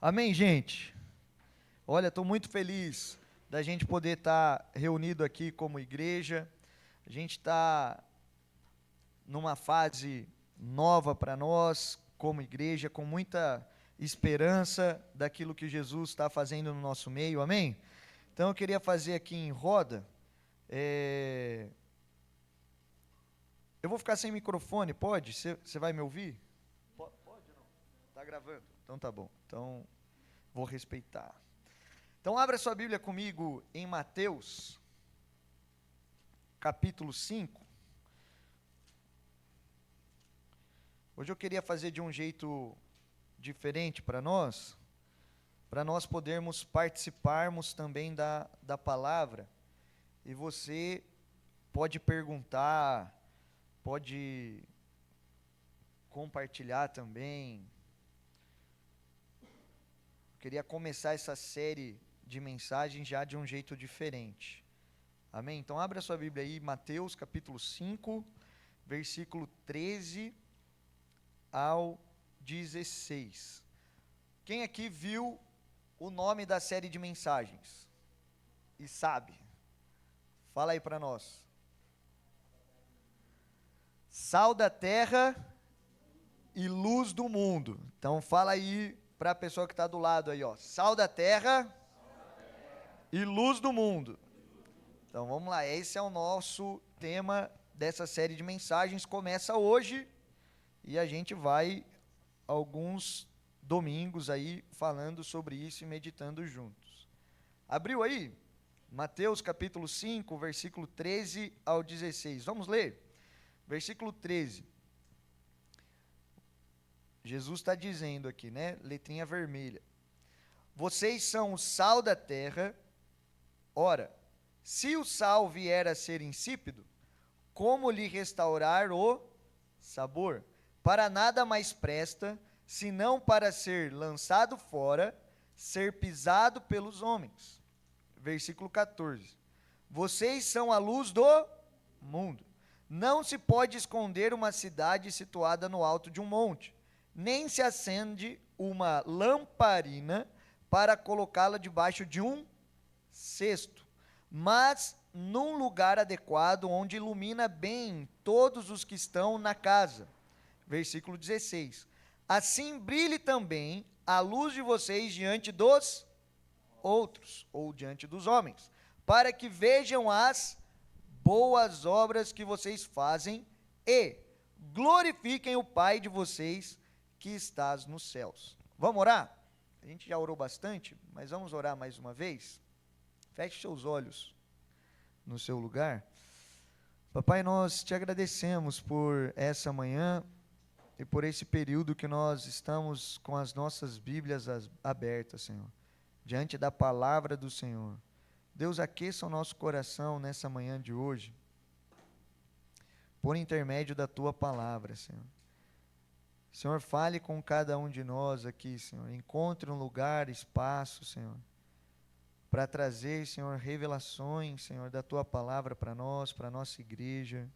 Amém, gente? Olha, estou muito feliz da gente poder estar reunido aqui como igreja. A gente está numa fase nova para nós, como igreja, com muita esperança daquilo que Jesus está fazendo no nosso meio, amém? Então eu queria fazer aqui em roda. Eu vou ficar sem microfone, pode? Você vai me ouvir? Pode ou não? Está gravando? Então tá bom. Então vou respeitar. Então abra sua Bíblia comigo em Mateus, capítulo 5. Hoje eu queria fazer de um jeito diferente para nós podermos participarmos também da palavra. E você pode perguntar, pode compartilhar também. Eu queria começar essa série de mensagens já de um jeito diferente. Amém? Então abra sua Bíblia aí, Mateus capítulo 5, versículo 13 ao 16. Quem aqui viu o nome da série de mensagens? E sabe? Fala aí para nós. Sal da terra e luz do mundo. Então fala aí para a pessoa que está do lado aí, ó. Sal da terra e luz do mundo. Então vamos lá, esse é o nosso tema dessa série de mensagens. Começa hoje e a gente vai alguns domingos aí falando sobre isso e meditando juntos. Abriu aí? Mateus capítulo 5, versículo 13 ao 16. Vamos ler? Versículo 13. Jesus está dizendo aqui, né? Letrinha vermelha. Vocês são o sal da terra. Ora, se o sal vier a ser insípido, como lhe restaurar o sabor? Para nada mais presta, senão para ser lançado fora, ser pisado pelos homens. Versículo 14. Vocês são a luz do mundo. Não se pode esconder uma cidade situada no alto de um monte, nem se acende uma lamparina para colocá-la debaixo de um cesto, mas num lugar adequado, onde ilumina bem todos os que estão na casa. Versículo 16. Assim brilhe também a luz de vocês diante dos outros, ou diante dos homens, para que vejam as boas obras que vocês fazem e glorifiquem o Pai de vocês que estás nos céus. Vamos orar? A gente já orou bastante, mas vamos orar mais uma vez? Feche seus olhos no seu lugar. Papai, nós te agradecemos por essa manhã e por esse período que nós estamos com as nossas Bíblias abertas, Senhor, diante da palavra do Senhor. Deus, aqueça o nosso coração nessa manhã de hoje, por intermédio da tua palavra, Senhor. Senhor, fale com cada um de nós aqui, Senhor. Encontre um lugar, espaço, Senhor, para trazer, Senhor, revelações, Senhor, da tua palavra para nós, para a nossa igreja.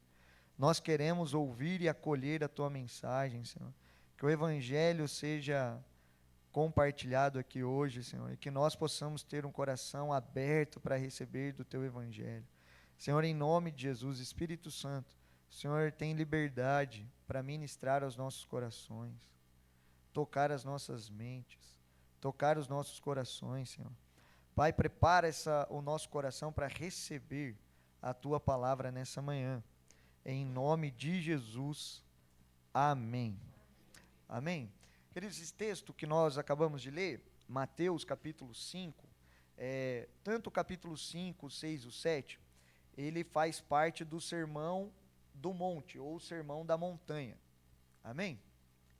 Nós queremos ouvir e acolher a tua mensagem, Senhor. Que o evangelho seja compartilhado aqui hoje, Senhor, e que nós possamos ter um coração aberto para receber do teu evangelho. Senhor, em nome de Jesus, Espírito Santo, o Senhor tem liberdade para ministrar aos nossos corações, tocar as nossas mentes, tocar os nossos corações, Senhor. Pai, prepara o nosso coração para receber a tua palavra nessa manhã. Em nome de Jesus, amém. Amém. Queridos, esse texto que nós acabamos de ler, Mateus capítulo 5, tanto o capítulo 5, 6 e 7, ele faz parte do Sermão do Monte, ou Sermão da Montanha. Amém?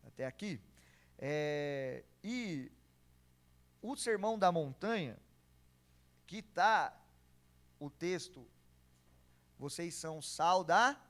Até aqui. E o Sermão da Montanha, que está o texto, vocês são sal da...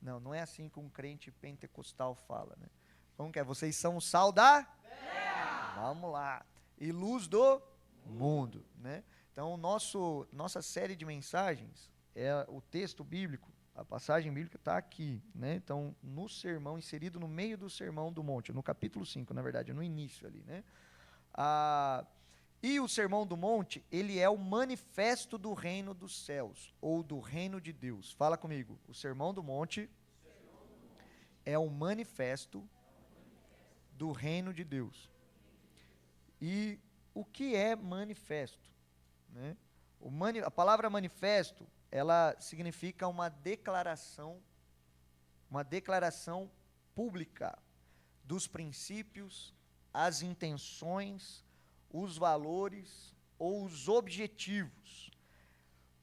Não é assim que um crente pentecostal fala, né? Como que é? Vocês são o sal da terra. Vamos lá. E luz do mundo, né? Então, nossa série de mensagens é o texto bíblico, a passagem bíblica está aqui, né? Então, no sermão, inserido no meio do Sermão do Monte, no capítulo 5, na verdade, no início ali, né? E o Sermão do Monte, ele é o manifesto do reino dos céus, ou do reino de Deus. Fala comigo. O Sermão do Monte é o manifesto do reino de Deus. E o que é manifesto? Né? A palavra manifesto, ela significa uma declaração pública dos princípios, as intenções, os valores ou os objetivos.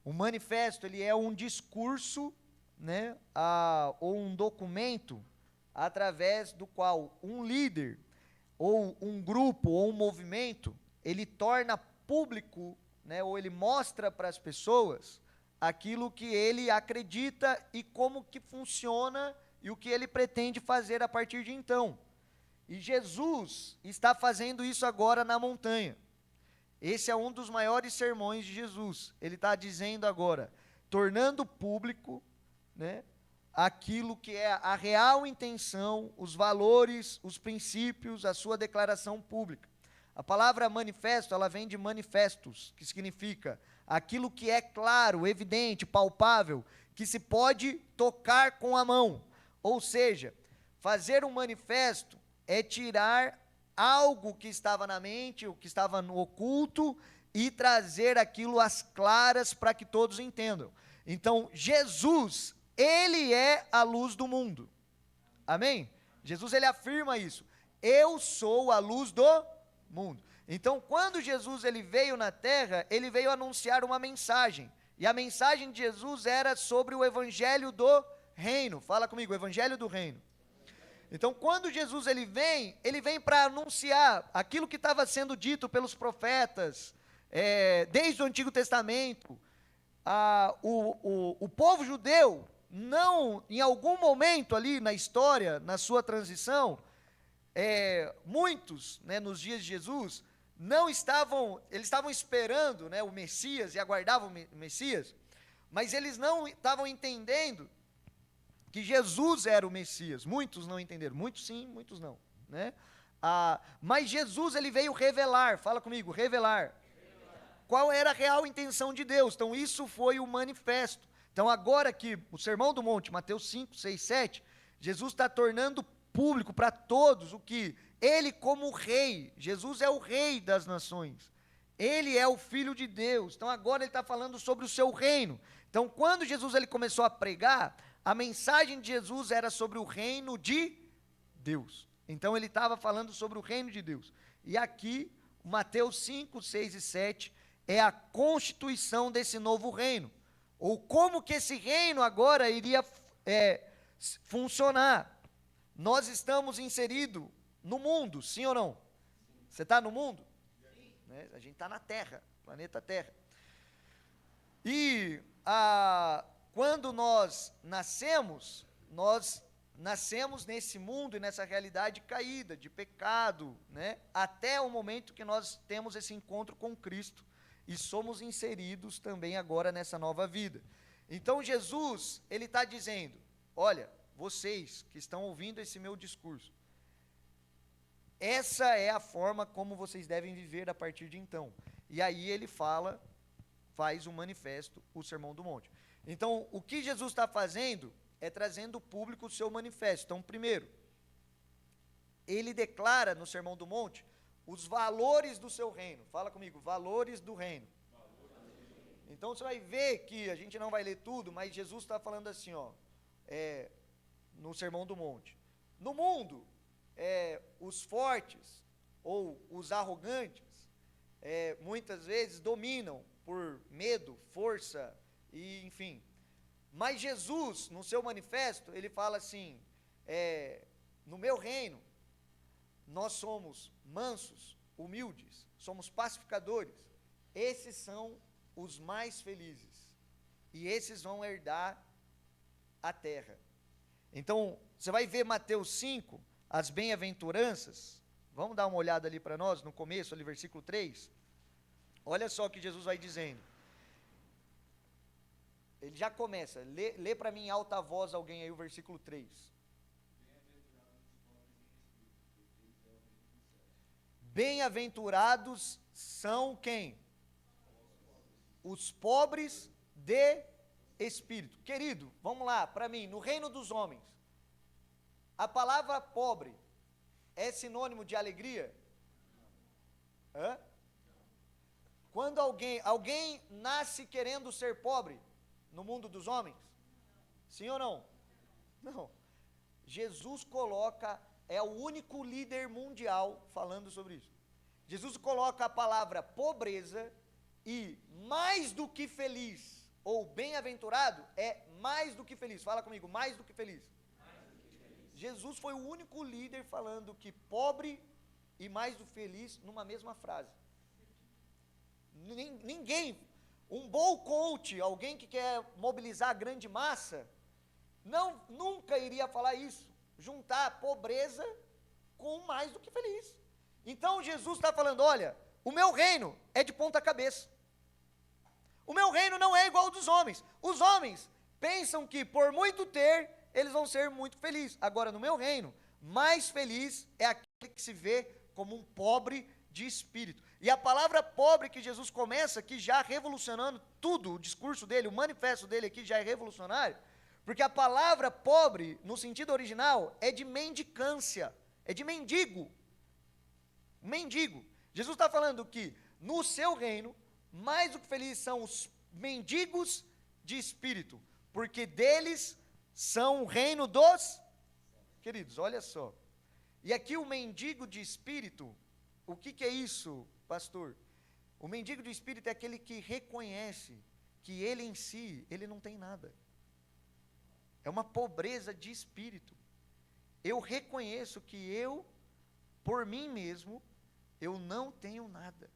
O manifesto, ele é um discurso, né, ou um documento através do qual um líder ou um grupo ou um movimento, ele torna público, né, ou ele mostra para as pessoas aquilo que ele acredita e como que funciona e o que ele pretende fazer a partir de então. E Jesus está fazendo isso agora na montanha. Esse é um dos maiores sermões de Jesus. Ele está dizendo agora, tornando público, né, aquilo que é a real intenção, os valores, os princípios, a sua declaração pública. A palavra manifesto, ela vem de manifestos, que significa aquilo que é claro, evidente, palpável, que se pode tocar com a mão. Ou seja, fazer um manifesto é tirar algo que estava na mente, o que estava no oculto, e trazer aquilo às claras para que todos entendam. Então, Jesus, ele é a luz do mundo. Amém? Jesus, ele afirma isso. Eu sou a luz do mundo. Então, quando Jesus ele veio na terra, ele veio anunciar uma mensagem. E a mensagem de Jesus era sobre o evangelho do reino. Fala comigo, o evangelho do reino. Então, quando Jesus ele vem para anunciar aquilo que estava sendo dito pelos profetas, desde o Antigo Testamento. O povo judeu, não, em algum momento ali na história, na sua transição, muitos, né, nos dias de Jesus, eles estavam esperando, né, o Messias e aguardavam o Messias, mas eles não estavam entendendo que Jesus era o Messias. Muitos não entenderam, muitos sim, muitos não, né? Mas Jesus ele veio revelar, fala comigo, revelar qual era a real intenção de Deus. Então isso foi o manifesto. Então agora que o Sermão do Monte, Mateus 5, 6, 7, Jesus está tornando público para todos o que ele como rei, Jesus é o rei das nações, ele é o Filho de Deus. Então agora ele está falando sobre o seu reino. Então quando Jesus ele começou a pregar, a mensagem de Jesus era sobre o reino de Deus. Então ele estava falando sobre o reino de Deus. E aqui, Mateus 5, 6 e 7, é a constituição desse novo reino. Ou como que esse reino agora iria funcionar. Nós estamos inseridos no mundo, sim ou não? Você está no mundo? Né? A gente está na Terra, planeta Terra. E quando nós nascemos nesse mundo e nessa realidade caída, de pecado, né? Até o momento que nós temos esse encontro com Cristo e somos inseridos também agora nessa nova vida. Então Jesus, ele está dizendo, olha, vocês que estão ouvindo esse meu discurso, essa é a forma como vocês devem viver a partir de então. E aí ele faz o manifesto, o Sermão do Monte. Então, o que Jesus está fazendo é trazendo ao público o seu manifesto. Então, primeiro, ele declara no Sermão do Monte os valores do seu reino. Fala comigo, valores do reino. Então, você vai ver que a gente não vai ler tudo, mas Jesus está falando assim, no Sermão do Monte. No mundo, os fortes ou os arrogantes, muitas vezes dominam por medo, força, e enfim. Mas Jesus, no seu manifesto, ele fala assim, no meu reino, nós somos mansos, humildes, somos pacificadores. Esses são os mais felizes. E esses vão herdar a terra. Então, você vai ver Mateus 5, as bem-aventuranças. Vamos dar uma olhada ali para nós, no começo, ali, versículo 3. Olha só o que Jesus vai dizendo. Ele já começa, lê para mim em alta voz alguém aí o versículo 3. Bem-aventurados são quem? Os pobres de espírito. Querido, vamos lá, para mim, no reino dos homens, a palavra pobre é sinônimo de alegria? Hã? Quando alguém nasce querendo ser pobre no mundo dos homens? Sim ou não? Não. Jesus coloca, é o único líder mundial falando sobre isso. Jesus coloca a palavra pobreza e mais do que feliz, ou bem-aventurado, é mais do que feliz. Fala comigo, mais do que feliz. Jesus foi o único líder falando que pobre e mais do que feliz numa mesma frase. Ninguém, um bom coach, alguém que quer mobilizar a grande massa, nunca iria falar isso, juntar pobreza com mais do que feliz. Então Jesus está falando, olha, o meu reino é de ponta cabeça. O meu reino não é igual ao dos homens. Os homens pensam que por muito ter, eles vão ser muito felizes. Agora, no meu reino, mais feliz é aquele que se vê como um pobre de espírito. E a palavra pobre que Jesus começa aqui já revolucionando tudo, o discurso dele, o manifesto dele aqui já é revolucionário, porque a palavra pobre, no sentido original, é de mendicância, é de mendigo. Mendigo. Jesus está falando que no seu reino, mais do que felizes são os mendigos de espírito, porque deles são o reino dos queridos. Olha só. E aqui o mendigo de espírito, o que é isso, pastor? O mendigo de espírito é aquele que reconhece que ele em si, ele não tem nada. É uma pobreza de espírito. Eu reconheço que eu, por mim mesmo, eu não tenho nada.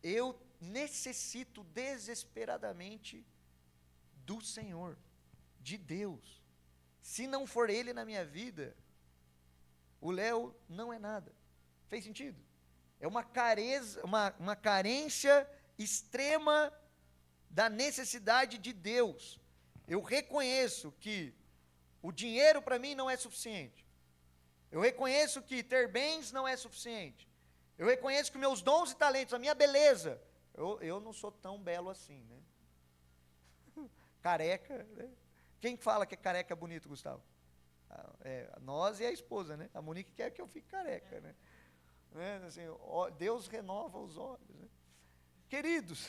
Eu necessito desesperadamente do Senhor, de Deus. Se não for Ele na minha vida, o Léo não é nada. Fez sentido? É uma carência extrema da necessidade de Deus. Eu reconheço que o dinheiro para mim não é suficiente. Eu reconheço que ter bens não é suficiente. Eu reconheço que meus dons e talentos, a minha beleza, eu não sou tão belo assim, né? Careca, né? Quem fala que careca é bonito, Gustavo? Nós e a esposa, né? A Monique quer que eu fique careca, né? Assim, Deus renova os olhos, né? Queridos,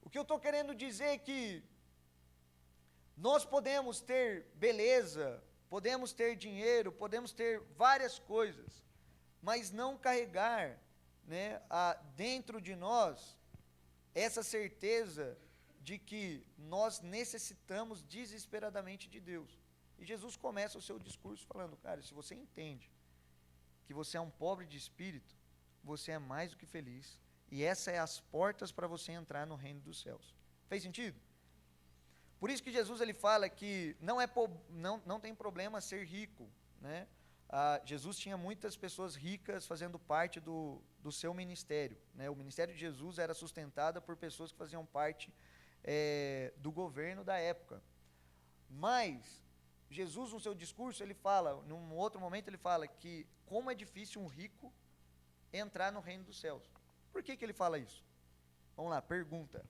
o que eu estou querendo dizer é que nós podemos ter beleza, podemos ter dinheiro, podemos ter várias coisas, mas não carregar, né, dentro de nós essa certeza de que nós necessitamos desesperadamente de Deus. E Jesus começa o seu discurso falando, cara, se você entende que você é um pobre de espírito, você é mais do que feliz, e essa é as portas para você entrar no reino dos céus. Fez sentido? Por isso que Jesus ele fala que não tem problema ser rico, né? Jesus tinha muitas pessoas ricas fazendo parte do seu ministério, né? O ministério de Jesus era sustentado por pessoas que faziam parte do governo da época. Mas Jesus, no seu discurso, ele fala, num outro momento ele fala que como é difícil um rico entrar no reino dos céus. Por que ele fala isso? Vamos lá, pergunta.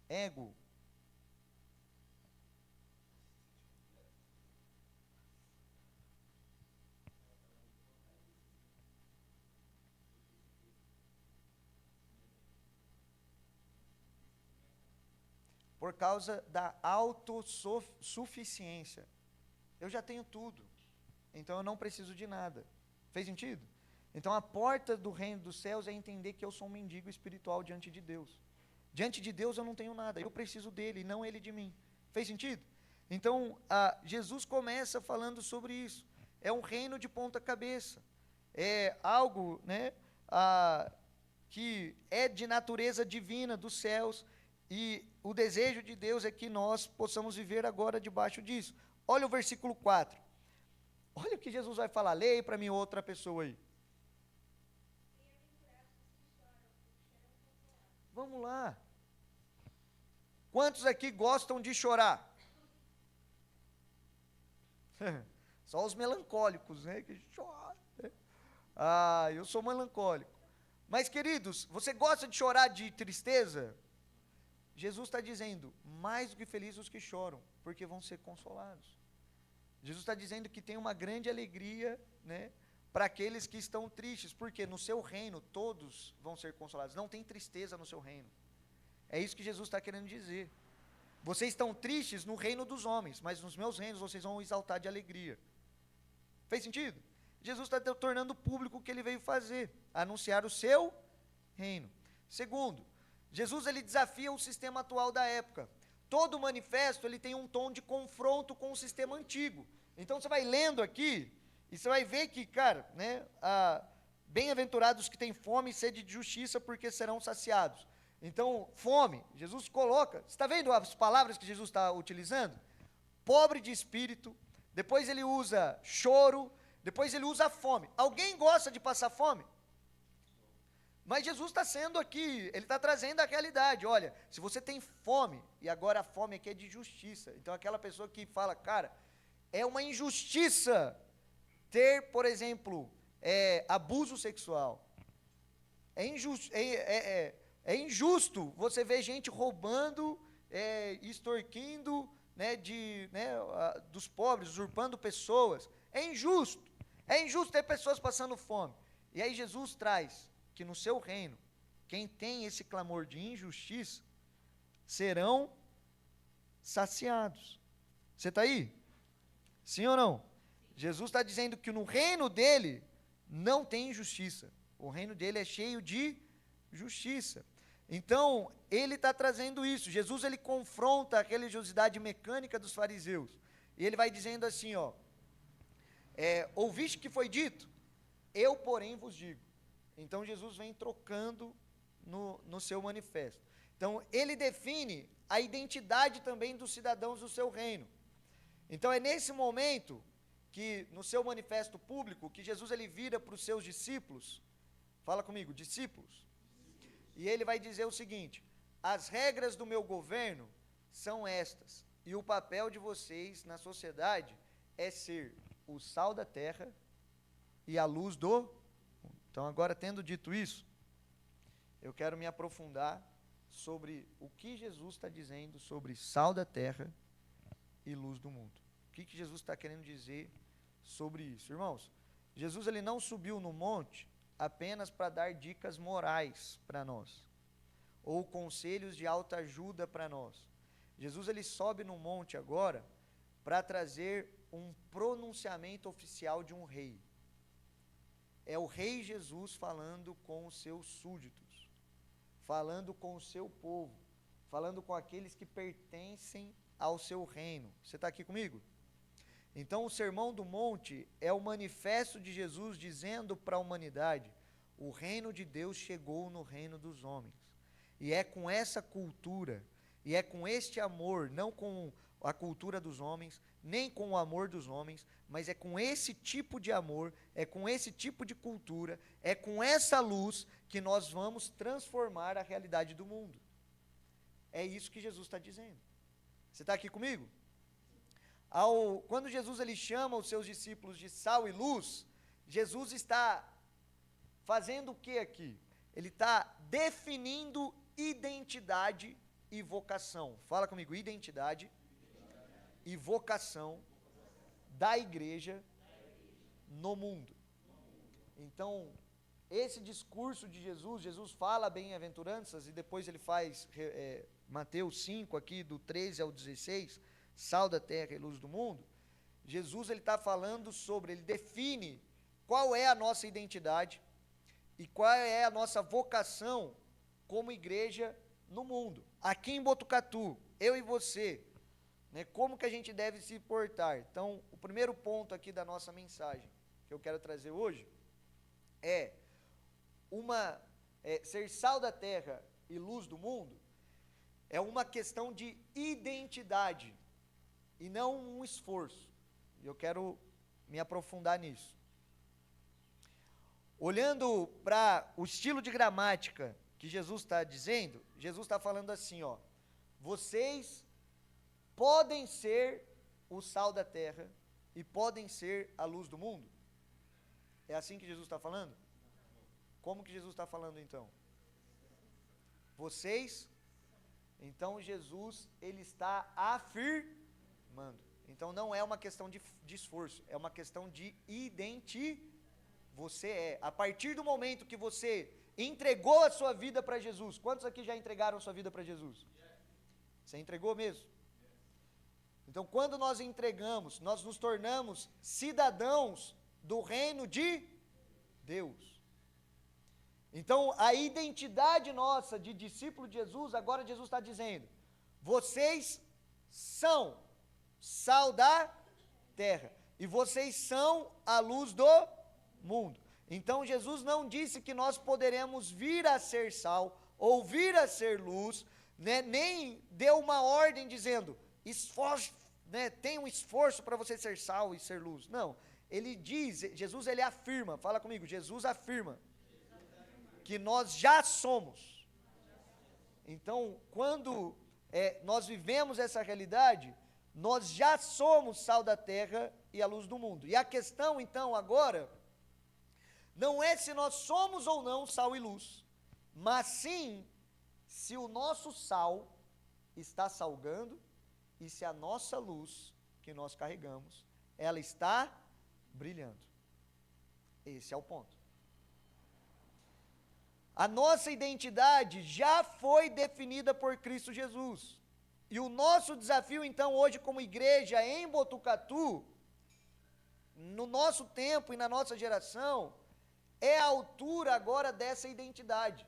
Ego. Por causa da autossuficiência. Eu já tenho tudo, então eu não preciso de nada. Fez sentido? Então a porta do reino dos céus é entender que eu sou um mendigo espiritual diante de Deus. Diante de Deus eu não tenho nada, eu preciso dele, e não ele de mim. Fez sentido? Então Jesus começa falando sobre isso. É um reino de ponta cabeça. É algo, né, que é de natureza divina dos céus. E o desejo de Deus é que nós possamos viver agora debaixo disso. Olha o versículo 4. Olha o que Jesus vai falar. Leia aí para mim outra pessoa aí. Vamos lá. Quantos aqui gostam de chorar? Só os melancólicos, né? Que choram, né? Eu sou melancólico. Mas, queridos, você gosta de chorar de tristeza? Jesus está dizendo, mais do que felizes os que choram, porque vão ser consolados. Jesus está dizendo que tem uma grande alegria, né, para aqueles que estão tristes, porque no seu reino todos vão ser consolados, não tem tristeza no seu reino. É isso que Jesus está querendo dizer. Vocês estão tristes no reino dos homens, mas nos meus reinos vocês vão exaltar de alegria. Fez sentido? Jesus está tornando público o que ele veio fazer, anunciar o seu reino. Segundo, Jesus ele desafia o sistema atual da época. Todo manifesto ele tem um tom de confronto com o sistema antigo. Então você vai lendo aqui e você vai ver que, cara, né, bem-aventurados que têm fome e sede de justiça, porque serão saciados. Então, fome, Jesus coloca, você está vendo as palavras que Jesus está utilizando? Pobre de espírito, depois ele usa choro, depois ele usa fome. Alguém gosta de passar fome? Mas Jesus está sendo aqui, ele está trazendo a realidade. Olha, se você tem fome, e agora a fome aqui é de justiça. Então aquela pessoa que fala, cara, é uma injustiça ter, por exemplo, abuso sexual. É injusto você ver gente roubando, extorquindo, né, dos pobres, usurpando pessoas. É injusto ter pessoas passando fome. E aí Jesus traz que no seu reino, quem tem esse clamor de injustiça, serão saciados. Você está aí? Sim ou não? Jesus está dizendo que no reino dele não tem injustiça. O reino dele é cheio de justiça. Então, ele está trazendo isso. Jesus, ele confronta a religiosidade mecânica dos fariseus. E ele vai dizendo assim, ouviste que foi dito? Eu, porém, vos digo. Então, Jesus vem trocando no seu manifesto. Então, ele define a identidade também dos cidadãos do seu reino. Então, é nesse momento que, no seu manifesto público, que Jesus ele vira para os seus discípulos, fala comigo, discípulos, e ele vai dizer o seguinte: as regras do meu governo são estas, e o papel de vocês na sociedade é ser o sal da terra e a luz do mundo. Então, agora, tendo dito isso, eu quero me aprofundar sobre o que Jesus está dizendo sobre sal da terra e luz do mundo. O que Jesus está querendo dizer sobre isso? Irmãos, Jesus ele não subiu no monte apenas para dar dicas morais para nós, ou conselhos de alta ajuda para nós. Jesus ele sobe no monte agora para trazer um pronunciamento oficial de um rei. É o rei Jesus falando com os seus súditos, falando com o seu povo, falando com aqueles que pertencem ao seu reino. Você está aqui comigo? Então, o Sermão do Monte é o manifesto de Jesus dizendo para a humanidade: o reino de Deus chegou no reino dos homens. E é com essa cultura, e é com este amor, não com a cultura dos homens, nem com o amor dos homens, mas é com esse tipo de amor, é com esse tipo de cultura, é com essa luz que nós vamos transformar a realidade do mundo. É isso que Jesus está dizendo. Você está aqui comigo? Quando Jesus ele chama os seus discípulos de sal e luz, Jesus está fazendo o que aqui? Ele está definindo identidade e vocação. Fala comigo, identidade e vocação da igreja no mundo. Então, esse discurso de Jesus fala bem-aventuranças e depois ele faz Mateus 5 aqui do 13 ao 16, sal da terra e luz do mundo. Jesus ele está falando sobre, ele define qual é a nossa identidade e qual é a nossa vocação como igreja no mundo. Aqui em Botucatu, eu e você, né, como que a gente deve se portar? Então, o primeiro ponto aqui da nossa mensagem que eu quero trazer hoje é ser sal da terra e luz do mundo é uma questão de identidade e não um esforço. E eu quero me aprofundar nisso. Olhando para o estilo de gramática que Jesus está dizendo, Jesus está falando assim, vocês podem ser o sal da terra e podem ser a luz do mundo? É assim que Jesus está falando? Como que Jesus está falando então? Vocês, então Jesus, ele está afirmando. Então não é uma questão de esforço, é uma questão de você é. A partir do momento que você entregou a sua vida para Jesus, quantos aqui já entregaram a sua vida para Jesus? Você entregou mesmo? Então quando nós entregamos, nós nos tornamos cidadãos do reino de Deus. Então, a identidade nossa de discípulo de Jesus, agora Jesus está dizendo, vocês são sal da terra, e vocês são a luz do mundo. Então, Jesus não disse que nós poderemos vir a ser sal, ou vir a ser luz, né, nem deu uma ordem dizendo, esforço, né, tem um esforço para você ser sal e ser luz. Não, ele diz, Jesus ele afirma, fala comigo, Jesus afirma, que nós já somos. Então, quando nós vivemos essa realidade, nós já somos sal da terra e a luz do mundo. E a questão, então, agora, não é se nós somos ou não sal e luz, mas sim se o nosso sal está salgando e se a nossa luz que nós carregamos, ela está brilhando. Esse é o ponto. A nossa identidade já foi definida por Cristo Jesus. E o nosso desafio, então, hoje, como igreja em Botucatu, no nosso tempo e na nossa geração, é a altura agora dessa identidade.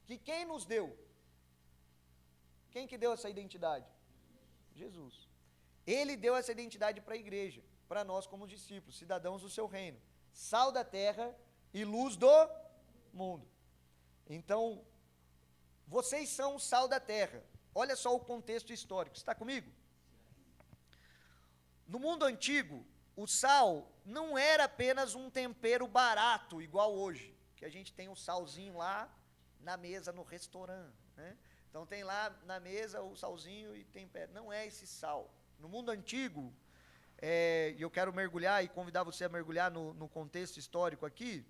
Que quem nos deu? Quem que deu essa identidade? Jesus. Ele deu essa identidade para a igreja, para nós como discípulos, cidadãos do seu reino. Sal da terra e luz do mundo. Então, vocês são o sal da terra. Olha só o contexto histórico. Está comigo? No mundo antigo, o sal não era apenas um tempero barato, igual hoje, que a gente tem o salzinho lá na mesa no restaurante, né? Então tem lá na mesa o salzinho e tempera. Não é esse sal. No mundo antigo, e eu quero mergulhar e convidar você a mergulhar no contexto histórico aqui,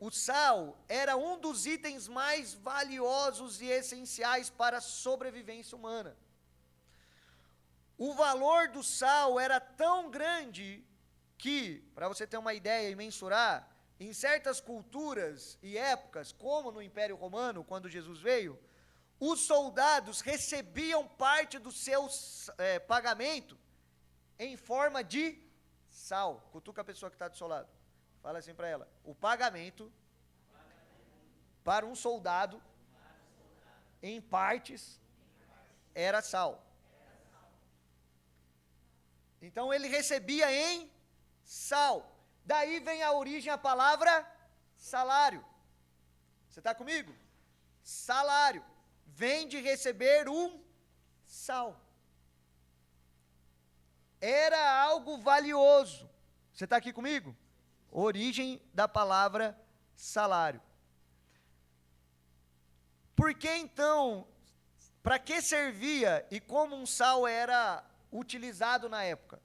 o sal era um dos itens mais valiosos e essenciais para a sobrevivência humana. O valor do sal era tão grande que, para você ter uma ideia e mensurar, em certas culturas e épocas, como no Império Romano, quando Jesus veio, os soldados recebiam parte do seu pagamento em forma de sal. Cutuca a pessoa que está do seu lado. Fala assim para ela, o pagamento para um soldado em partes era sal. Então ele recebia em sal. Daí vem a origem a palavra salário. Você está comigo? Salário. Vem de receber um sal. Era algo valioso. Você está aqui comigo? Origem da palavra salário. Por que então, para que servia e como um sal era utilizado na época?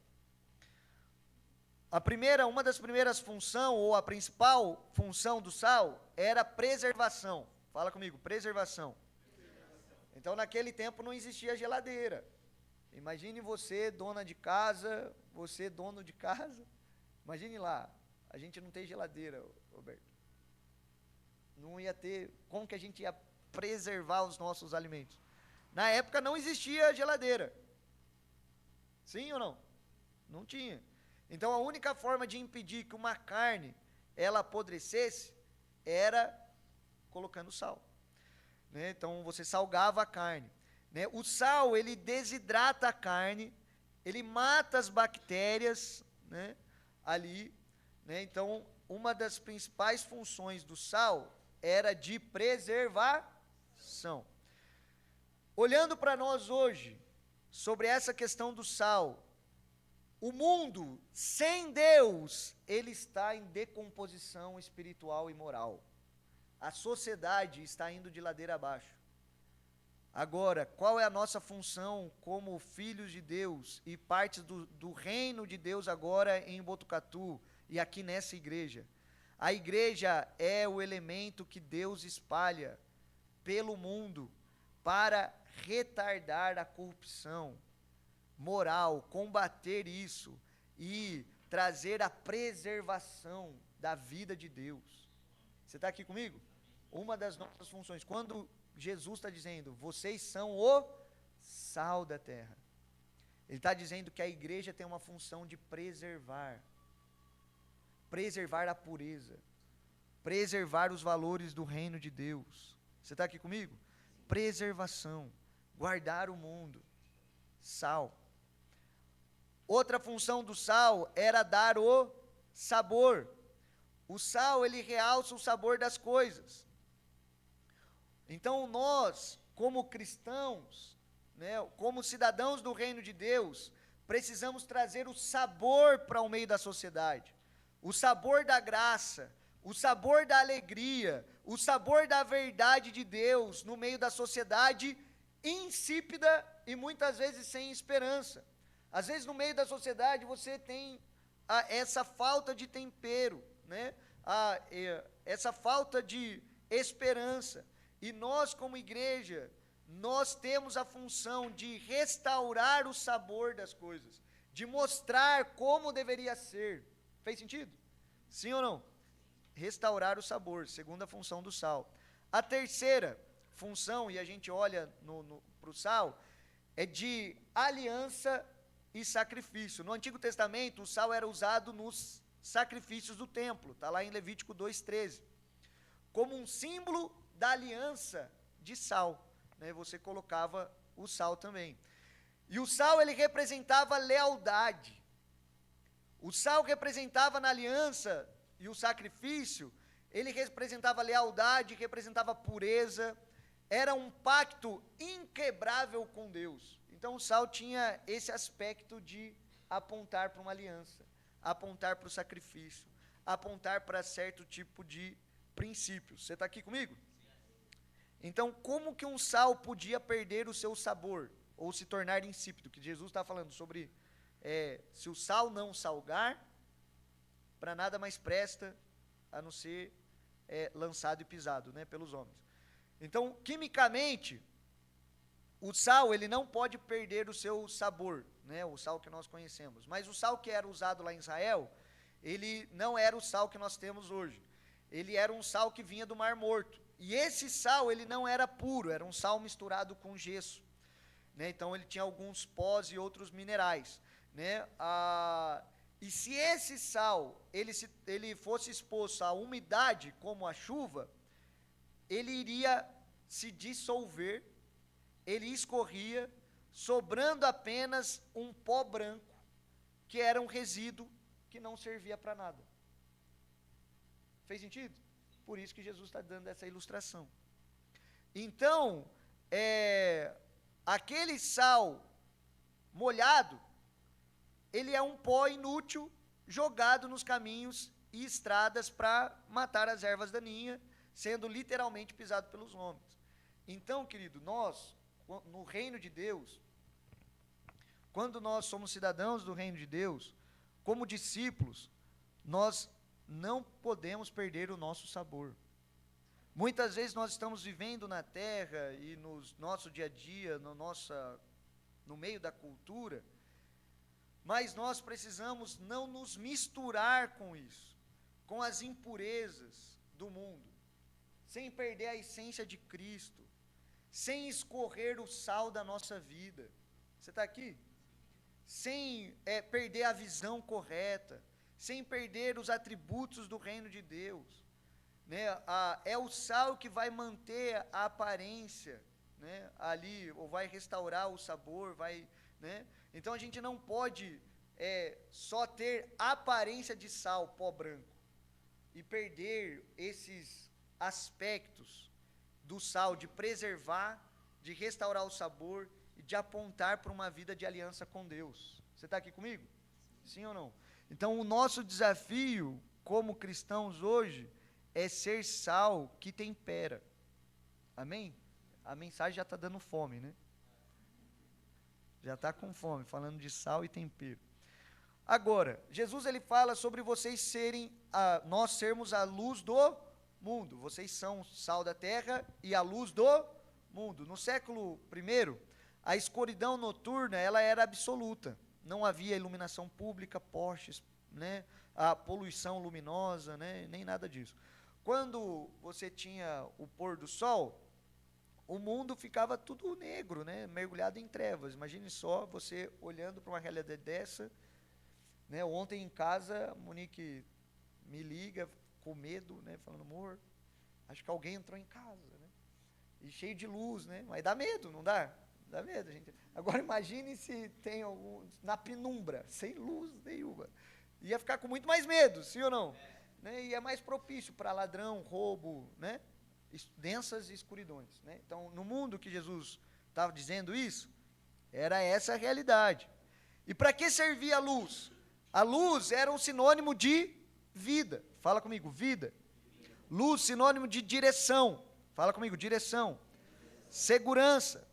Uma das primeiras funções, ou a principal função do sal, era preservação. Fala comigo, preservação. Então, naquele tempo não existia geladeira. Imagine você, dona de casa, você, dono de casa. Imagine lá, a gente não tem geladeira, Roberto. Não ia ter, como que a gente ia preservar os nossos alimentos? Na época não existia geladeira. Sim ou não? Não tinha. Então a única forma de impedir que uma carne ela apodrecesse era colocando sal, né? Então você salgava a carne, né? O sal ele desidrata a carne, ele mata as bactérias, né? Ali, né? Então uma das principais funções do sal era de preservação. Olhando para nós hoje sobre essa questão do sal, o mundo, sem Deus, ele está em decomposição espiritual e moral. A sociedade está indo de ladeira abaixo. Agora, qual é a nossa função como filhos de Deus e partes do reino de Deus agora em Botucatu e aqui nessa igreja? A igreja é o elemento que Deus espalha pelo mundo para retardar a corrupção moral, combater isso e trazer a preservação da vida de Deus. Você está aqui comigo? Uma das nossas funções, quando Jesus está dizendo, vocês são o sal da terra, ele está dizendo que a igreja tem uma função de preservar a pureza, preservar os valores do reino de Deus. Você está aqui comigo? Preservação, guardar o mundo, sal. Outra função do sal era dar o sabor. O sal, ele realça o sabor das coisas. Então nós, como cristãos, né, como cidadãos do reino de Deus, precisamos trazer o sabor para o meio da sociedade. O sabor da graça, o sabor da alegria, o sabor da verdade de Deus no meio da sociedade insípida e muitas vezes sem esperança. Às vezes no meio da sociedade você tem essa falta de tempero, né? Essa falta de esperança. E nós como igreja, nós temos a função de restaurar o sabor das coisas, de mostrar como deveria ser. Fez sentido? Sim ou não? Restaurar o sabor, segunda função do sal. A terceira função, e a gente olha para o sal, é de aliança e sacrifício. No Antigo Testamento, o sal era usado nos sacrifícios do templo, está lá em Levítico 2,13, como um símbolo da aliança de sal, né? Você colocava o sal também. E o sal, ele representava lealdade. O sal representava na aliança e o sacrifício, ele representava lealdade, representava pureza, era um pacto inquebrável com Deus. Então o sal tinha esse aspecto de apontar para uma aliança, apontar para o sacrifício, apontar para certo tipo de princípios. Você está aqui comigo? Então, como que um sal podia perder o seu sabor, ou se tornar insípido? Que Jesus está falando sobre, se o sal não salgar, para nada mais presta, a não ser lançado e pisado, né, pelos homens. Então, quimicamente, o sal, ele não pode perder o seu sabor, né, o sal que nós conhecemos. Mas o sal que era usado lá em Israel, ele não era o sal que nós temos hoje. Ele era um sal que vinha do Mar Morto. E esse sal, ele não era puro, era um sal misturado com gesso, né? Então ele tinha alguns pós e outros minerais, né? E se esse sal, ele fosse exposto à umidade, como a chuva, ele iria se dissolver, ele escorria, sobrando apenas um pó branco, que era um resíduo que não servia para nada. Fez sentido? Por isso que Jesus está dando essa ilustração. Então, aquele sal molhado, ele é um pó inútil jogado nos caminhos e estradas para matar as ervas daninhas, sendo literalmente pisado pelos homens. Então, querido, nós, no reino de Deus, quando nós somos cidadãos do reino de Deus, como discípulos, nós não podemos perder o nosso sabor. Muitas vezes nós estamos vivendo na terra e no nosso dia a dia, no meio da cultura, mas nós precisamos não nos misturar com isso, com as impurezas do mundo, sem perder a essência de Cristo, sem escorrer o sal da nossa vida. Você está aqui? Sem perder a visão correta, sem perder os atributos do reino de Deus, né? É o sal que vai manter a aparência, né, ali, ou vai restaurar o sabor, né? Então a gente não pode só ter aparência de sal, pó branco, e perder esses aspectos do sal, de preservar, de restaurar o sabor e de apontar para uma vida de aliança com Deus. Você está aqui comigo? Sim ou não? Então, o nosso desafio como cristãos hoje é ser sal que tempera. Amém? A mensagem já está dando fome, né? Já está com fome, falando de sal e tempero. Agora, Jesus ele fala sobre vocês serem, nós sermos a luz do mundo. Vocês são o sal da terra e a luz do mundo. No século I, a escuridão noturna ela era absoluta. Não havia iluminação pública, postes, né? A poluição luminosa, né? Nem nada disso. Quando você tinha o pôr do sol, o mundo ficava tudo negro, né? Mergulhado em trevas. Imagine só você olhando para uma realidade dessa, né? Ontem em casa, a Monique me liga com medo, né? Falando, amor, acho que alguém entrou em casa, né? E cheio de luz, né? Mas dá medo, não dá? Dá medo, gente. Agora imagine se tem algum na penumbra, sem luz nenhuma. Ia ficar com muito mais medo, sim ou não? Né? E é mais propício para ladrão, roubo, né? Densas escuridões, né? Então, no mundo que Jesus estava dizendo isso, era essa a realidade. E para que servia a luz? A luz era um sinônimo de vida. Fala comigo, vida. Luz, sinônimo de direção. Fala comigo, direção. Segurança.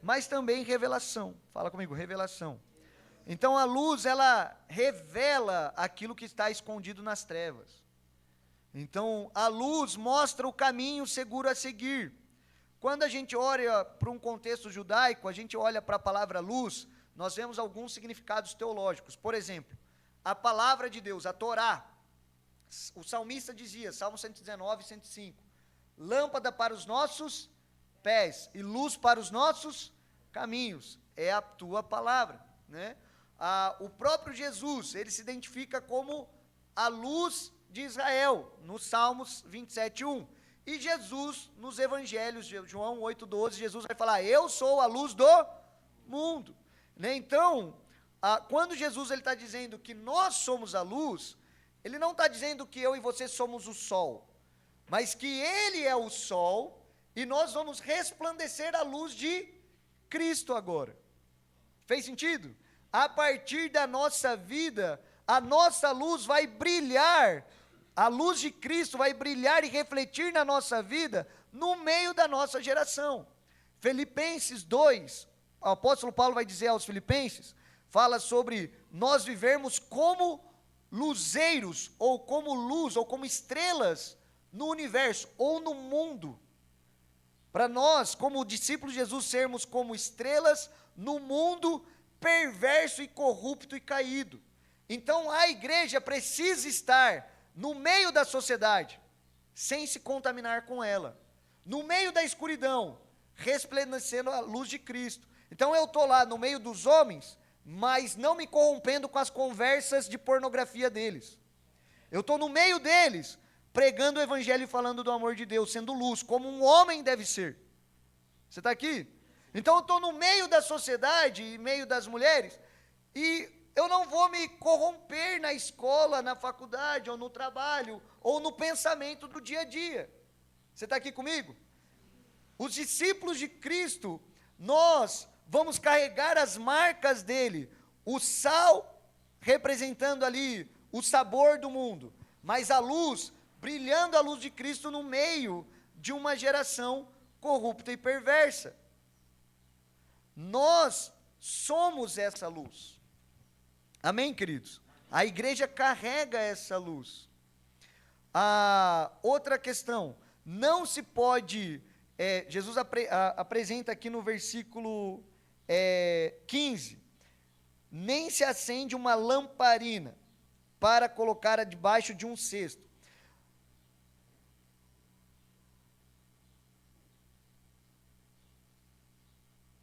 Mas também revelação. Fala comigo, revelação. Então a luz, ela revela aquilo que está escondido nas trevas. Então a luz mostra o caminho seguro a seguir. Quando a gente olha para um contexto judaico, a gente olha para a palavra luz, nós vemos alguns significados teológicos. Por exemplo, a palavra de Deus, a Torá. O salmista dizia, Salmo 119, 105, lâmpada para os nossos pés e luz para os nossos caminhos, é a tua palavra, né? O próprio Jesus, ele se identifica como a luz de Israel, no Salmos 27, 1. E Jesus, nos evangelhos, João 8,12, Jesus vai falar, eu sou a luz do mundo, né? Então, quando Jesus está dizendo que nós somos a luz, ele não está dizendo que eu e você somos o sol, mas que ele é o sol, e nós vamos resplandecer a luz de Cristo agora. Fez sentido? A partir da nossa vida, a nossa luz vai brilhar, a luz de Cristo vai brilhar e refletir na nossa vida, no meio da nossa geração. Filipenses 2, o apóstolo Paulo vai dizer aos Filipenses, fala sobre nós vivermos como luzeiros, ou como luz, ou como estrelas no universo, ou no mundo. Para nós, como discípulos de Jesus, sermos como estrelas no mundo perverso e corrupto e caído. Então a igreja precisa estar no meio da sociedade, sem se contaminar com ela, no meio da escuridão, resplandecendo a luz de Cristo. Então eu estou lá no meio dos homens, mas não me corrompendo com as conversas de pornografia deles. Eu estou no meio deles, pregando o evangelho e falando do amor de Deus, sendo luz, como um homem deve ser. Você está aqui? Então eu estou no meio da sociedade, e meio das mulheres, e eu não vou me corromper na escola, na faculdade, ou no trabalho, ou no pensamento do dia a dia. Você está aqui comigo? Os discípulos de Cristo, nós vamos carregar as marcas dele, o sal representando ali o sabor do mundo, mas a luz, brilhando a luz de Cristo no meio de uma geração corrupta e perversa. Nós somos essa luz. Amém, queridos? A igreja carrega essa luz. A outra questão, não se pode, Jesus apresenta aqui no versículo 15, nem se acende uma lamparina para colocar debaixo de um cesto.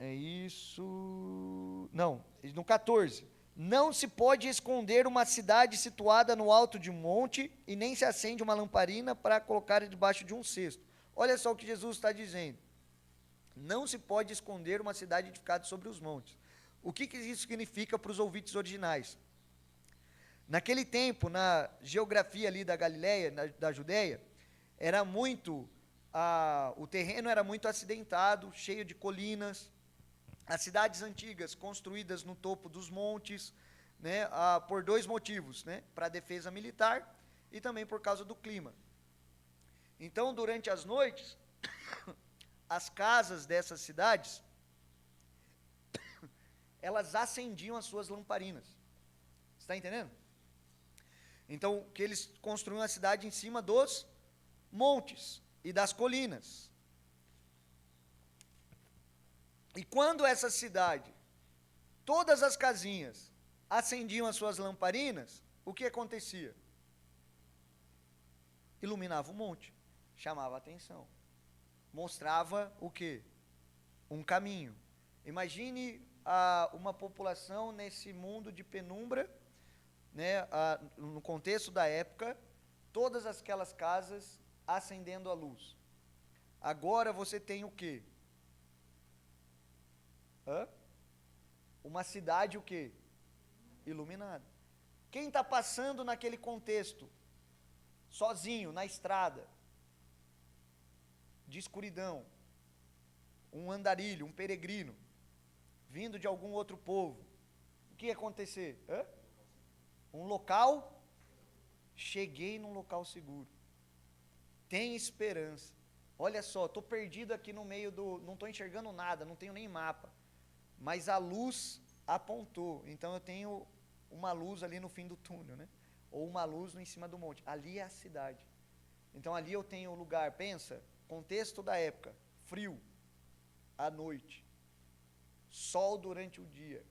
É isso. Não, no 14. Não se pode esconder uma cidade situada no alto de um monte, e nem se acende uma lamparina para colocar debaixo de um cesto. Olha só o que Jesus está dizendo. Não se pode esconder uma cidade edificada sobre os montes. O que isso significa para os ouvintes originais? Naquele tempo, na geografia ali da Galileia, da Judeia, era muito, o terreno era muito acidentado, cheio de colinas. As cidades antigas construídas no topo dos montes, né, por dois motivos, né, para a defesa militar e também por causa do clima. Então, durante as noites, as casas dessas cidades, elas acendiam as suas lamparinas. Você está entendendo? Então, que eles construíam a cidade em cima dos montes e das colinas. E quando essa cidade, todas as casinhas, acendiam as suas lamparinas, o que acontecia? Iluminava o monte, chamava a atenção, mostrava o quê? Um caminho. Imagine uma população nesse mundo de penumbra, né, no contexto da época, todas aquelas casas acendendo a luz. Agora você tem o quê? Uma cidade o quê? Iluminada. Quem está passando naquele contexto, sozinho, na estrada, de escuridão, um andarilho, um peregrino, vindo de algum outro povo, o que ia acontecer? Um local, cheguei num local seguro, tem esperança. Olha só, estou perdido aqui no meio não estou enxergando nada, não tenho nem mapa, mas a luz apontou, então eu tenho uma luz ali no fim do túnel, né? Ou uma luz em cima do monte, ali é a cidade. Então ali eu tenho um lugar, pensa, contexto da época, frio, à noite, sol durante o dia.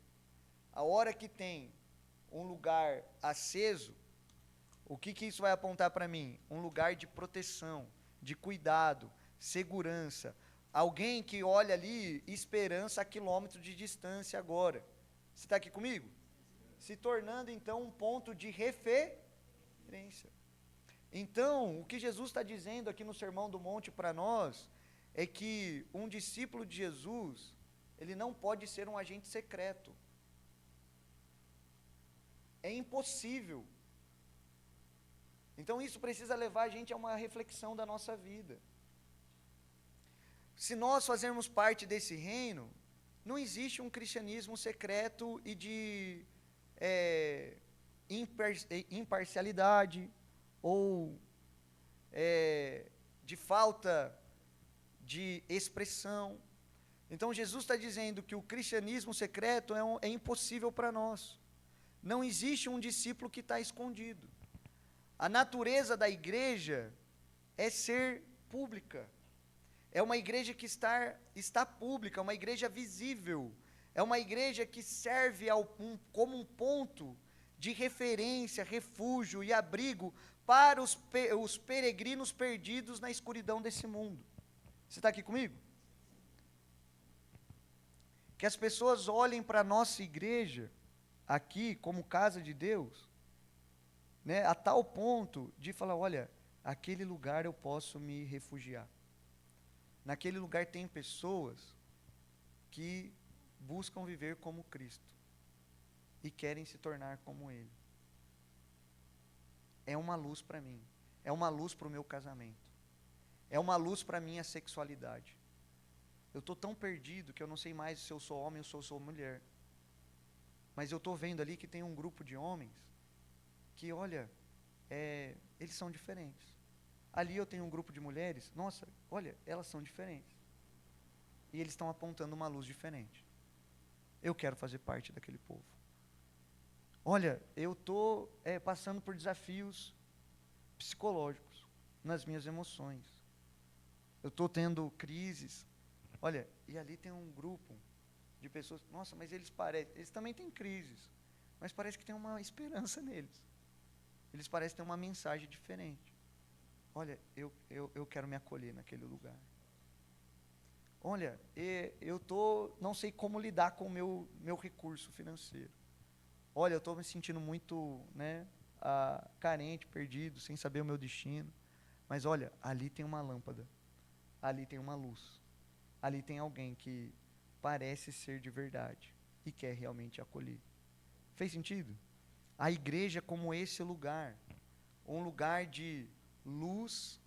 A hora que tem um lugar aceso, o que isso vai apontar para mim? Um lugar de proteção, de cuidado, segurança. Alguém que olha ali, esperança a quilômetros de distância agora. Você está aqui comigo? Se tornando então um ponto de referência. Então, o que Jesus está dizendo aqui no Sermão do Monte para nós é que um discípulo de Jesus, ele não pode ser um agente secreto. É impossível. Então isso precisa levar a gente a uma reflexão da nossa vida. Se nós fazermos parte desse reino, não existe um cristianismo secreto e de imparcialidade ou de falta de expressão. Então Jesus está dizendo que o cristianismo secreto é impossível para nós. Não existe um discípulo que está escondido. A natureza da igreja é ser pública. É uma igreja que está pública, uma igreja visível. É uma igreja que serve como um ponto de referência, refúgio e abrigo para os peregrinos perdidos na escuridão desse mundo. Você está aqui comigo? Que as pessoas olhem para a nossa igreja, aqui, como casa de Deus, né, a tal ponto de falar, olha, aquele lugar eu posso me refugiar. Naquele lugar tem pessoas que buscam viver como Cristo e querem se tornar como Ele. É uma luz para mim, é uma luz para o meu casamento, é uma luz para a minha sexualidade. Eu estou tão perdido que eu não sei mais se eu sou homem ou se eu sou mulher. Mas eu estou vendo ali que tem um grupo de homens que, olha, eles são diferentes. Ali eu tenho um grupo de mulheres, nossa, olha, elas são diferentes. E eles estão apontando uma luz diferente. Eu quero fazer parte daquele povo. Olha, eu estou passando por desafios psicológicos nas minhas emoções. Eu estou tendo crises. Olha, e ali tem um grupo de pessoas, nossa, mas eles também têm crises, mas parece que tem uma esperança neles. Eles parecem ter uma mensagem diferente. Olha, eu quero me acolher naquele lugar. Olha, eu não sei como lidar com o meu recurso financeiro. Olha, eu estou me sentindo muito, carente, perdido, sem saber o meu destino. Mas olha, ali tem uma lâmpada, ali tem uma luz, ali tem alguém que parece ser de verdade e quer realmente acolher. Fez sentido? A igreja como esse lugar, um lugar de luz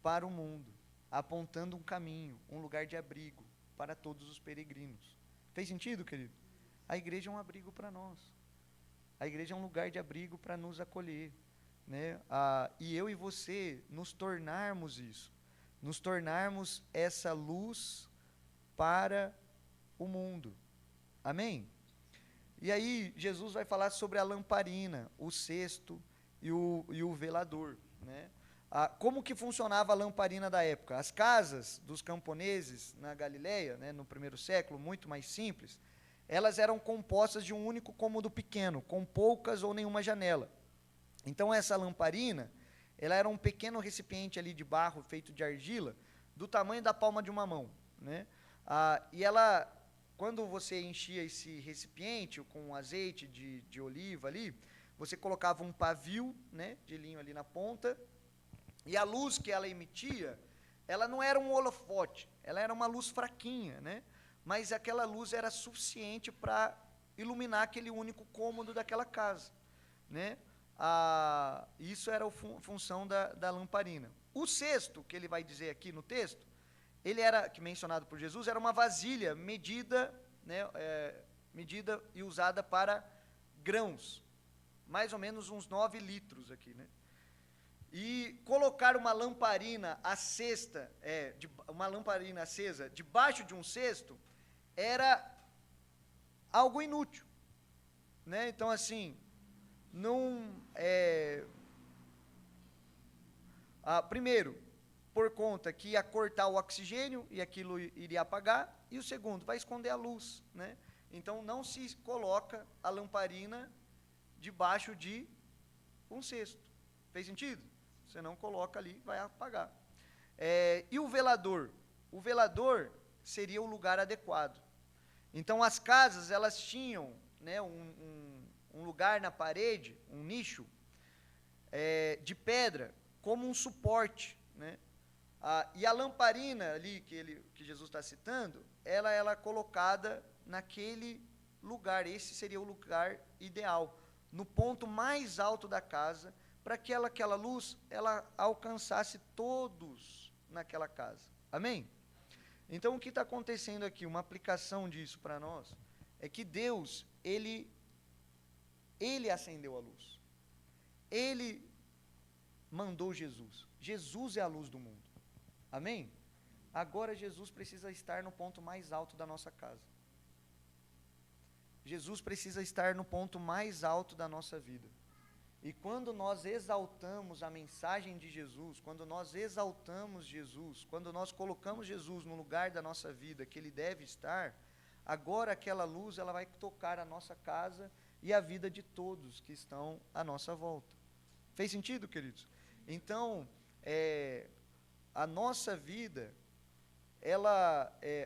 para o mundo, apontando um caminho, um lugar de abrigo para todos os peregrinos. Fez sentido, querido? A igreja é um abrigo para nós. A igreja é um lugar de abrigo para nos acolher, né? E eu e você nos tornarmos isso. nos tornarmos essa luz para o mundo. Amém? E aí, Jesus vai falar sobre a lamparina, o cesto e o velador, né? Como que funcionava a lamparina da época? As casas dos camponeses na Galileia, né, no primeiro século, muito mais simples, elas eram compostas de um único cômodo pequeno, com poucas ou nenhuma janela. Então, essa lamparina, ela era um pequeno recipiente ali de barro feito de argila, do tamanho da palma de uma mão, né? E ela, quando você enchia esse recipiente com azeite de oliva ali, você colocava um pavio, né, de linho ali na ponta, e a luz que ela emitia, ela não era um holofote, ela era uma luz fraquinha, né? Mas aquela luz era suficiente para iluminar aquele único cômodo daquela casa, né? Isso era a função da lamparina. O cesto, que ele vai dizer aqui no texto, ele era, que mencionado por Jesus, era uma vasilha medida, né, medida e usada para grãos, mais ou menos uns 9 litros aqui, né? E colocar uma lamparina acesa, uma lamparina acesa debaixo de um cesto era algo inútil, né? Então, assim, não primeiro, por conta que ia cortar o oxigênio e aquilo iria apagar, e o segundo, vai esconder a luz, né? Então não se coloca a lamparina debaixo de um cesto. Fez sentido? Você não coloca ali, vai apagar. E o velador? O velador seria o lugar adequado. Então as casas, elas tinham, né, um lugar na parede, um nicho, de pedra, como um suporte, né? E a lamparina ali, que Jesus está citando, ela é colocada naquele lugar, esse seria o lugar ideal, no ponto mais alto da casa, para que aquela luz, ela alcançasse todos naquela casa. Amém? Então, o que está acontecendo aqui, uma aplicação disso para nós, é que Deus, Ele acendeu a luz. Ele mandou Jesus. Jesus é a luz do mundo. Amém? Agora Jesus precisa estar no ponto mais alto da nossa casa. Jesus precisa estar no ponto mais alto da nossa vida. E quando nós exaltamos a mensagem de Jesus, quando nós exaltamos Jesus, quando nós colocamos Jesus no lugar da nossa vida que Ele deve estar, agora aquela luz, ela vai tocar a nossa casa e a vida de todos que estão à nossa volta. Fez sentido, queridos? Então, a nossa vida,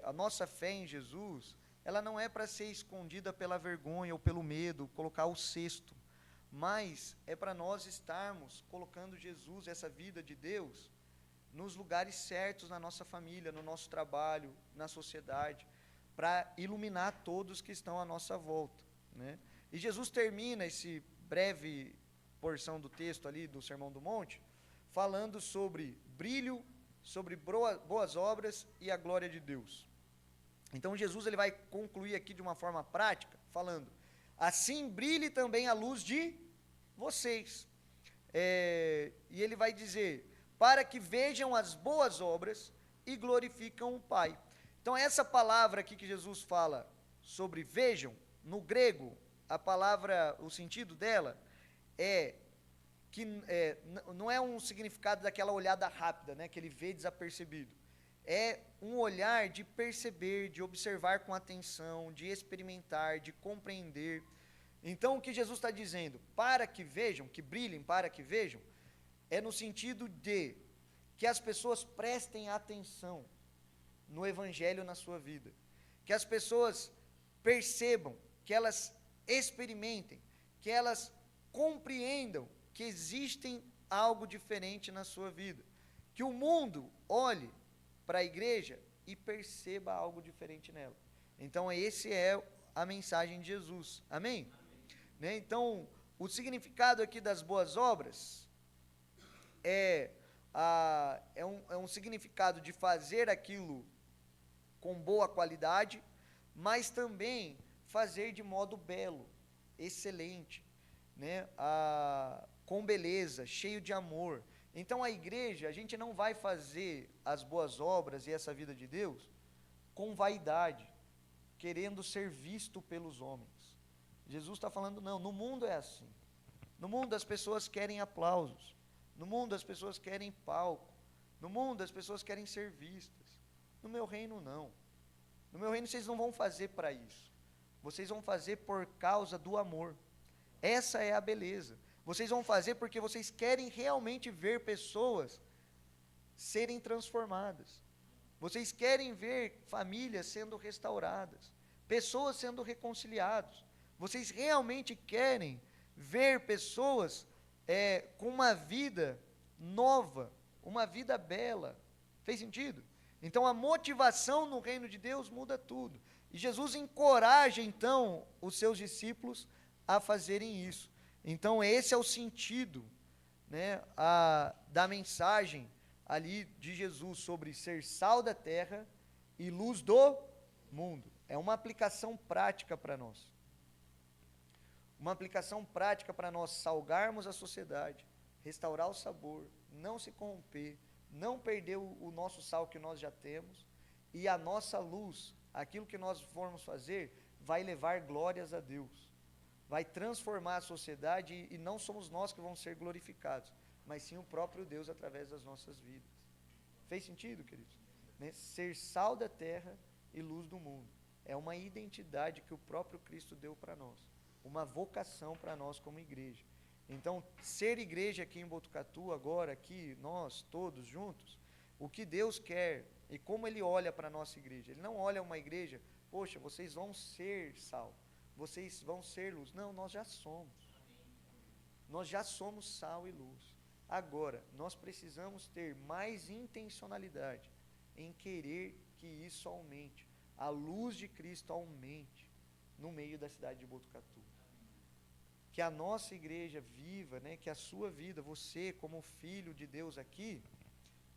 a nossa fé em Jesus, ela não é para ser escondida pela vergonha ou pelo medo, colocar o cesto, mas é para nós estarmos colocando Jesus, essa vida de Deus, nos lugares certos na nossa família, no nosso trabalho, na sociedade, para iluminar todos que estão à nossa volta, né? E Jesus termina esse breve porção do texto ali do Sermão do Monte, falando sobre brilho, sobre boas obras e a glória de Deus. Então Jesus, ele vai concluir aqui de uma forma prática, falando: assim brilhe também a luz de vocês. E ele vai dizer, para que vejam as boas obras e glorificam o Pai. Então essa palavra aqui que Jesus fala sobre vejam, no grego, a palavra, o sentido dela não é um significado daquela olhada rápida, né, que ele vê desapercebido. É um olhar de perceber, de observar com atenção, de experimentar, de compreender. Então, o que Jesus está dizendo, para que vejam, que brilhem, para que vejam, é no sentido de que as pessoas prestem atenção no Evangelho na sua vida, que as pessoas percebam, que elas experimentem, que elas compreendam que existem algo diferente na sua vida, que o mundo olhe para a igreja e perceba algo diferente nela. Então, esse é a mensagem de Jesus. Amém? Né? Então, o significado aqui das boas obras é um significado de fazer aquilo com boa qualidade, mas também fazer de modo belo, excelente, né? Com beleza, cheio de amor, Então a igreja, a gente não vai fazer as boas obras e essa vida de Deus com vaidade, querendo ser visto pelos homens. Jesus está falando, não, no mundo é assim. No mundo as pessoas querem aplausos. No mundo as pessoas querem palco. No mundo as pessoas querem ser vistas. No meu reino não. No meu reino vocês não vão fazer para isso. Vocês vão fazer por causa do amor. Essa é a beleza. Vocês vão fazer porque vocês querem realmente ver pessoas serem transformadas. Vocês querem ver famílias sendo restauradas, pessoas sendo reconciliadas. Vocês realmente querem ver pessoas com uma vida nova, uma vida bela. Fez sentido? Então a motivação no reino de Deus muda tudo. E Jesus encoraja então os seus discípulos a fazerem isso. Então esse é o sentido, né, da mensagem ali de Jesus sobre ser sal da terra e luz do mundo. É uma aplicação prática para nós. Uma aplicação prática para nós salgarmos a sociedade, restaurar o sabor, não se corromper, não perder o nosso sal que nós já temos, e a nossa luz, aquilo que nós formos fazer, vai levar glórias a Deus. Vai transformar a sociedade e não somos nós que vamos ser glorificados, mas sim o próprio Deus através das nossas vidas. Fez sentido, queridos? Né? Ser sal da terra e luz do mundo. É uma identidade que o próprio Cristo deu para nós. Uma vocação para nós como igreja. Então, ser igreja aqui em Botucatu, agora, aqui, nós todos juntos, o que Deus quer e como Ele olha para a nossa igreja. Ele não olha uma igreja, poxa, vocês vão ser sal, vocês vão ser luz. Não, nós já somos. Nós já somos sal e luz. Agora, nós precisamos ter mais intencionalidade em querer que isso aumente. A luz de Cristo aumente no meio da cidade de Botucatu. Que a nossa igreja viva, né, que a sua vida, você como filho de Deus aqui,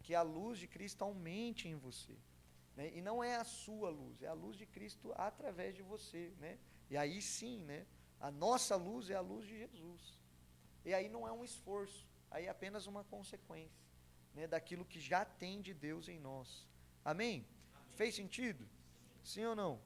que a luz de Cristo aumente em você. Né? E não é a sua luz, é a luz de Cristo através de você. Né? E aí sim, né, a nossa luz é a luz de Jesus. E aí não é um esforço, aí é apenas uma consequência, né, daquilo que já tem de Deus em nós. Amém? Fez sentido? Sim ou não?